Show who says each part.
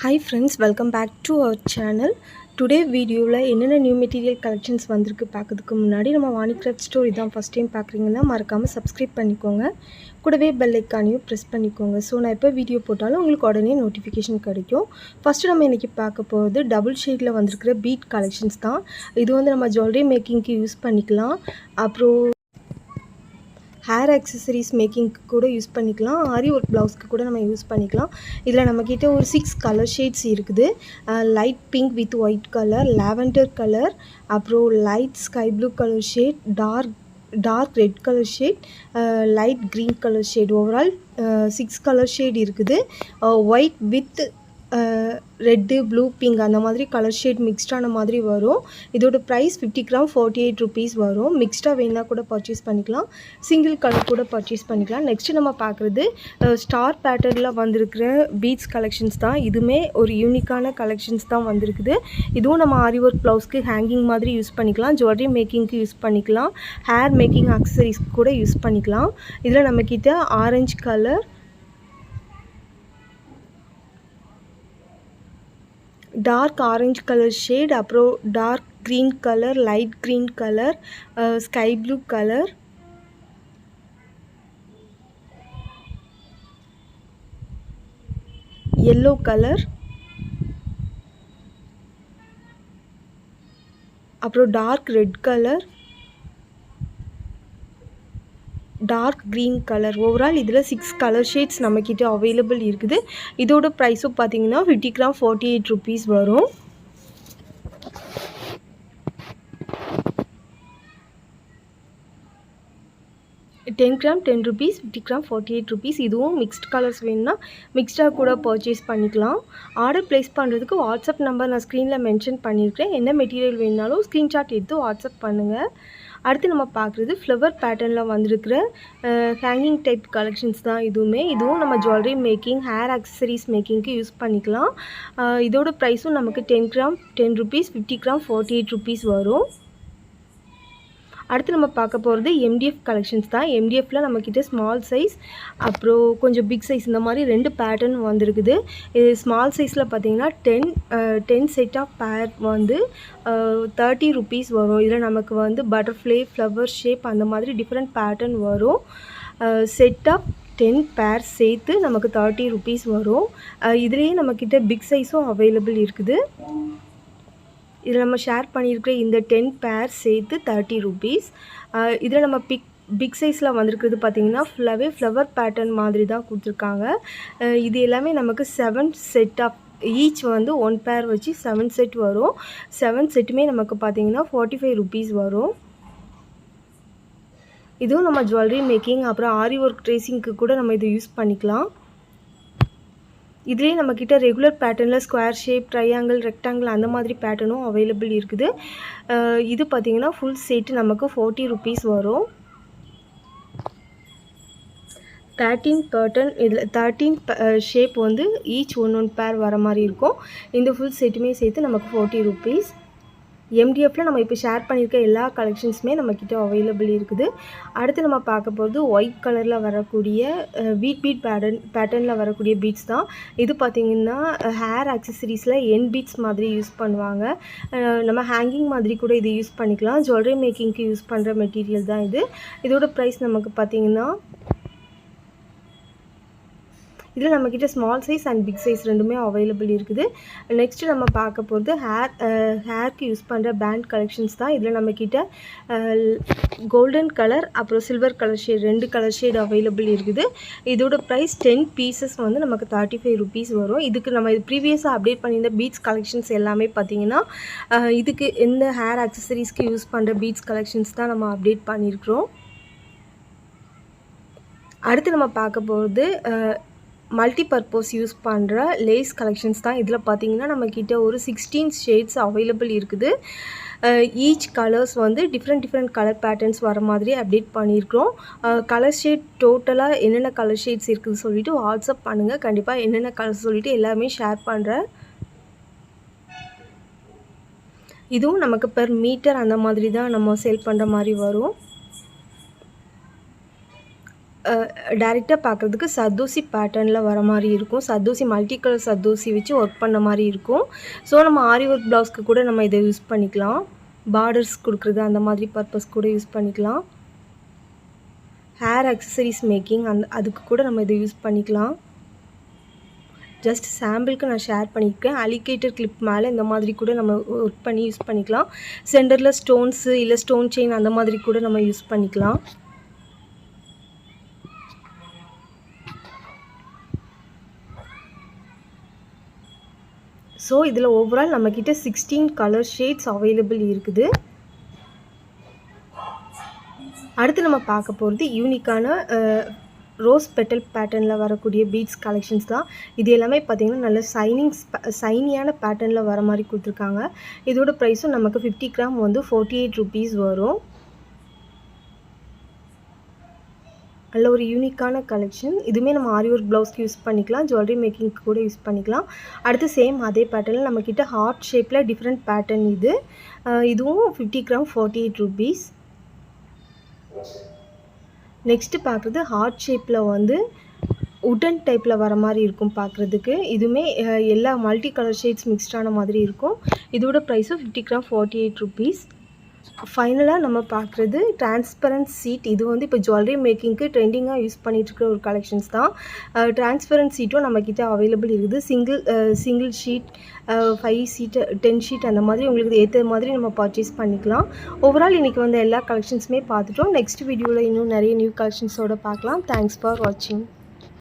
Speaker 1: Hi friends, welcome back to our channel. Today வீடியோவில் என்னென்ன new material collections வந்திருக்கு பார்க்கறதுக்கு முன்னாடி நம்ம வாணி கிராஃப்ட் ஸ்டோர் இதான் ஃபஸ்ட் டைம் பார்க்குறீங்கன்னா மறக்காமல் சப்ஸ்கிரைப் பண்ணிக்கோங்க. கூடவே பெல் ஐக்கானையும் ப்ரெஸ் பண்ணிக்கோங்க. ஸோ நான் எப்போ வீடியோ போட்டாலும் உங்களுக்கு உடனே நோட்டிஃபிகேஷன் கிடைக்கும். ஃபஸ்ட்டு நம்ம இன்றைக்கி பார்க்க போகிறது டபுள் ஷேடில் வந்திருக்கிற பீட் கலெக்ஷன்ஸ் தான். இது வந்து நம்ம ஜுவல்லரி மேக்கிங்க்கு யூஸ் பண்ணிக்கலாம். அப்புறம் ஹேர் ஆக்சசரிஸ் மேக்கிங்க்கு கூட யூஸ் பண்ணிக்கலாம். ஆரி ஒர்க் ப்ளவுஸ்க்கு கூட நம்ம யூஸ் பண்ணிக்கலாம். இதில் நம்மக்கிட்ட ஒரு 6 கலர் ஷேட்ஸ் இருக்குது. Light pink with white colour, lavender colour, அப்புறம் light sky blue colour shade, dark red colour shade, light green colour shade. Overall 6 colour shade இருக்குது. White with red, blue, pink அந்த மாதிரி colour shade மிக்ஸ்டான மாதிரி வரும். இதோட price 50 gram 48 rupees வரும். மிக்ஸ்டாக வேணா கூட பர்ச்சேஸ் பண்ணிக்கலாம், சிங்கிள் கலர் கூட பர்ச்சேஸ் பண்ணிக்கலாம். நெக்ஸ்ட்டு நம்ம பார்க்குறது ஸ்டார் பேட்டர்னில் வந்திருக்கிற பீட்ஸ் கலெக்ஷன்ஸ் தான். இதுவுமே ஒரு யூனிக்கான கலெக்ஷன்ஸ் தான் வந்திருக்குது. இதுவும் நம்ம ஆரி ஒர்க் ப்ளவுஸ்க்கு ஹேங்கிங் மாதிரி யூஸ் பண்ணிக்கலாம், ஜுவல்லரி மேக்கிங்க்கு யூஸ் பண்ணிக்கலாம், ஹேர் மேக்கிங் ஆக்சசரிஸ்க்கு கூட யூஸ் பண்ணிக்கலாம். இதில் நம்மக்கிட்ட orange colour, dark orange colour shade, அப்புறம் dark green colour, light green colour, sky blue colour, yellow colour, அப்புறம் dark red colour, dark green colour. Overall இதில் 6 கலர் ஷேட்ஸ் நம்மக்கிட்ட அவைலபிள் இருக்குது. இதோட ப்ரைஸும் பார்த்தீங்கன்னா 50 கிராம் 48 ருபீஸ் வரும். $10 கிராம் 10 ருபீஸ், 50 கிராம் 48 ருபீஸ். இதுவும் மிக்ஸ்ட் கலர்ஸ் வேணும்னா மிக்ஸ்டாக கூட பர்ச்சேஸ் பண்ணிக்கலாம். ஆர்டர் ப்ளேஸ் பண்ணுறதுக்கு வாட்ஸ்அப் நம்பர் நான் ஸ்க்ரீனில் மென்ஷன் பண்ணியிருக்கேன். என்ன மெட்டீரியல் வேணுனாலும் ஸ்க்ரீன்ஷாட் எடுத்து வாட்ஸ்அப் பண்ணுங்கள். அடுத்து நம்ம பார்க்குறது ஃப்ளவர் பேட்டர்னில் வந்திருக்கிற ஹேங்கிங் டைப் கலெக்ஷன்ஸ் தான். இதுவும் நம்ம ஜுவல்லரி மேக்கிங், ஹேர் ஆக்சசரிஸ் மேக்கிங்க்கு யூஸ் பண்ணிக்கலாம். இதோட ப்ரைஸும் நமக்கு 10 கிராம் 10 ருபீஸ், 50 கிராம் 48 ருபீஸ் வரும். அடுத்து நம்ம பார்க்க போகிறது எம்டிஎஃப் கலெக்ஷன்ஸ் தான். எம்டிஎஃப்பில் நம்மக்கிட்ட ஸ்மால் சைஸ், அப்புறம் கொஞ்சம் பிக் சைஸ், இந்த மாதிரி 2 பேட்டர்ன் வந்திருக்குது. இது ஸ்மால் சைஸில் பார்த்தீங்கன்னா 10 செட் ஆஃப் பேர் வந்து 30 ருபீஸ் வரும். இதில் நமக்கு வந்து பட்டர்ஃப்ளை, ஃப்ளவர் ஷேப் அந்த மாதிரி டிஃப்ரெண்ட் பேட்டர்ன் வரும். செட் ஆஃப் 10 பேர் சேர்த்து நமக்கு 30 ருபீஸ் வரும். இதுலேயே நம்மக்கிட்ட பிக் சைஸும் அவைலபிள் இருக்குது. இதில் நம்ம ஷேர் பண்ணியிருக்கிற இந்த 10 பேர் சேர்த்து 30 ருபீஸ். இதில் நம்ம பிக் சைஸில் வந்திருக்கிறது பார்த்திங்கன்னா ஃபுல்லாகவே ஃப்ளவர் பேட்டர்ன் மாதிரி தான் கொடுத்துருக்காங்க. இது எல்லாமே நமக்கு 7 செட் ஆஃப், ஈச் வந்து 1 பேர் வச்சு 7 செட் வரும். 7 செட்டுமே நமக்கு பார்த்திங்கன்னா 45 ருபீஸ் வரும். இதுவும் நம்ம ஜுவல்லரி மேக்கிங், அப்புறம் ஆரி ஒர்க் ட்ரேசிங்க்கு கூட நம்ம இதை யூஸ் பண்ணிக்கலாம். இதுலேயே நம்மக்கிட்ட ரெகுலர் பேட்டர்னில் ஸ்கொயர் ஷேப், ட்ரையாங்கிள், ரெக்டாங்கிள் அந்த மாதிரி பேட்டர்னும் அவைலபிள் இருக்குது. இது பார்த்திங்கன்னா ஃபுல் செட்டு நமக்கு 40 ருபீஸ் வரும். 13 பேட்டர்ன், இதில் 13 ஷேப் வந்து ஈச் 1 பேர் வர மாதிரி இருக்கும். இந்த ஃபுல் செட்டுமே சேர்த்து நமக்கு 40 ருபீஸ். எம்டிஎஃப்பில் நம்ம இப்போ ஷேர் பண்ணியிருக்க எல்லா கலெக்ஷன்ஸுமே நம்மக்கிட்ட அவைலபிள் இருக்குது. அடுத்து நம்ம பார்க்க போகிறது ஒயிட் கலரில் வரக்கூடிய பீட் பேட்டர்னில் வரக்கூடிய பீட்ஸ் தான். இது பார்த்திங்கன்னா ஹேர் ஆக்சசரிஸில் என் பீட்ஸ் மாதிரி யூஸ் பண்ணுவாங்க. நம்ம ஹேங்கிங் மாதிரி கூட இது யூஸ் பண்ணிக்கலாம். ஜுவல்லரி மேக்கிங்க்கு யூஸ் பண்ணுற மெட்டீரியல் தான் இது. இதோட ப்ரைஸ் நமக்கு பார்த்திங்கன்னா இதில் நம்மக்கிட்ட small size and big size ரெண்டுமே அவைலபிள் இருக்குது. நெக்ஸ்ட்டு நம்ம பார்க்க போகிறது ஹேர்க்கு யூஸ் பண்ணுற பேண்ட் கலெக்ஷன்ஸ் தான். இதில் நம்மக்கிட்ட கோல்டன் கலர், அப்புறம் silver colour shade 2 colour shade available இருக்குது. இதோட ப்ரைஸ் 10 பீசஸ் வந்து நமக்கு 35 ருபீஸ் வரும். இதுக்கு நம்ம ப்ரீவியஸாக அப்டேட் பண்ணியிருந்த பீட்ஸ் கலெக்ஷன்ஸ் எல்லாமே பார்த்திங்கன்னா இதுக்கு இந்த ஹேர் ஆக்சசரிஸ்க்கு யூஸ் பண்ணுற பீட்ஸ் கலெக்ஷன்ஸ் தான் நம்ம அப்டேட் பண்ணியிருக்கிறோம். அடுத்து நம்ம பார்க்க போகிறது மல்டி பர்பஸ் யூஸ் பண்ணுற லேஸ் கலெக்ஷன்ஸ் தான். இதில் பார்த்திங்கன்னா நம்மக்கிட்ட ஒரு 16 ஷேட்ஸ் அவைலபிள் இருக்குது. ஈச் கலர்ஸ் வந்து டிஃப்ரெண்ட் கலர் பேட்டர்ன்ஸ் வர மாதிரி அப்டேட் பண்ணியிருக்கிறோம். கலர் ஷேட் டோட்டலாக என்னென்ன கலர் ஷேட்ஸ் இருக்குதுன்னு சொல்லிவிட்டு வாட்ஸ்அப் பண்ணுங்கள். கண்டிப்பாக என்னென்ன கலர்ஸ் சொல்லிவிட்டு எல்லாமே ஷேர் பண்ணுறேன். இதுவும் நமக்கு பெர் மீட்டர் அந்த மாதிரி தான் நம்ம சேல் பண்ணுற மாதிரி வரும். டைரெக்டாக பார்க்குறதுக்கு சர்தோசி பேட்டர்னில் வர மாதிரி இருக்கும். சர்தோசி மல்டி கலர் சர்தோசி வச்சு ஒர்க் பண்ண மாதிரி இருக்கும். ஸோ நம்ம ஆரி ஒர்க் ப்ளவுஸ்க்கு கூட நம்ம இதை யூஸ் பண்ணிக்கலாம். பார்டர்ஸ் கொடுக்குறது அந்த மாதிரி பர்பஸ் கூட யூஸ் பண்ணிக்கலாம். ஹேர் அக்சசரிஸ் மேக்கிங் அதுக்கு கூட நம்ம இதை யூஸ் பண்ணிக்கலாம். ஜஸ்ட் சாம்பிளுக்கு நான் ஷேர் பண்ணியிருக்கேன். அலிகேட்டர் கிளிப் மேலே இந்த மாதிரி கூட நம்ம ஒர்க் பண்ணி யூஸ் பண்ணிக்கலாம். சென்டரில் ஸ்டோன்ஸு இல்லை ஸ்டோன் செயின் அந்த மாதிரி கூட நம்ம யூஸ் பண்ணிக்கலாம். ஸோ இதில் ஓவரால் நம்மக்கிட்ட 16 கலர் ஷேட்ஸ் அவைலபிள் இருக்குது. அடுத்து நம்ம பார்க்க போகிறது யூனிக்கான ரோஸ் பெட்டல் பேட்டர்னில் வரக்கூடிய பீட்ஸ் கலெக்ஷன்ஸ் தான். இது எல்லாமே பார்த்திங்கன்னா நல்ல சைனியான பேட்டர்னில் வர மாதிரி கொடுத்துருக்காங்க. இதோட ப்ரைஸும் நமக்கு 50 கிராம் வந்து 48 ருபீஸ் வரும். நல்ல ஒரு யூனிக்கான கலெக்ஷன். இதுவுமே நம்ம ஆரி ஒர்க் ப்ளவுஸ்க்கு யூஸ் பண்ணிக்கலாம், ஜுவல்லரி மேக்கிங்க்கு கூட யூஸ் பண்ணிக்கலாம். அடுத்து சேம் அதே பேட்டர்னில் நம்மக்கிட்ட ஹார்ட் ஷேப்பில் டிஃப்ரெண்ட் பேட்டர்ன் இதுவும் 50 கிராம் 48 ருபீஸ். நெக்ஸ்ட்டு பார்க்குறது ஹார்ட் ஷேப்பில் வந்து உட்டன் டைப்பில் வர மாதிரி இருக்கும் பார்க்குறதுக்கு. இதுவுமே எல்லா மல்டி கலர் ஷேட்ஸ் மிக்ஸ்டான மாதிரி இருக்கும். இதோட ப்ரைஸும் 50 கிராம் 48 ருபீஸ். ஃபைனலாக நம்ம பார்க்குறது டிரான்ஸ்பரண்ட் சீட். இது வந்து இப்போ ஜுவல்லரி மேக்கிங்க்கு ட்ரெண்டிங்காக யூஸ் பண்ணிகிட்ருக்க ஒரு கலெக்ஷன்ஸ் தான். டிரான்ஸ்பரண்ட் சீட்டும் நம்மக்கிட்ட அவைலபிள் இருக்குது. சிங்கிள் ஷீட் 5 ஷீட் 10 ஷீட் அந்த மாதிரி உங்களுக்கு ஏற்ற மாதிரி நம்ம பர்ச்சேஸ் பண்ணிக்கலாம். ஓவரால் இன்றைக்கி வந்து எல்லா கலெக்ஷன்ஸுமே பார்த்துட்டோம். நெக்ஸ்ட் வீடியோவில் இன்னும் நிறைய நியூ கலெக்ஷன்ஸோடு பார்க்கலாம். தேங்க்ஸ் ஃபார் வாட்சிங்.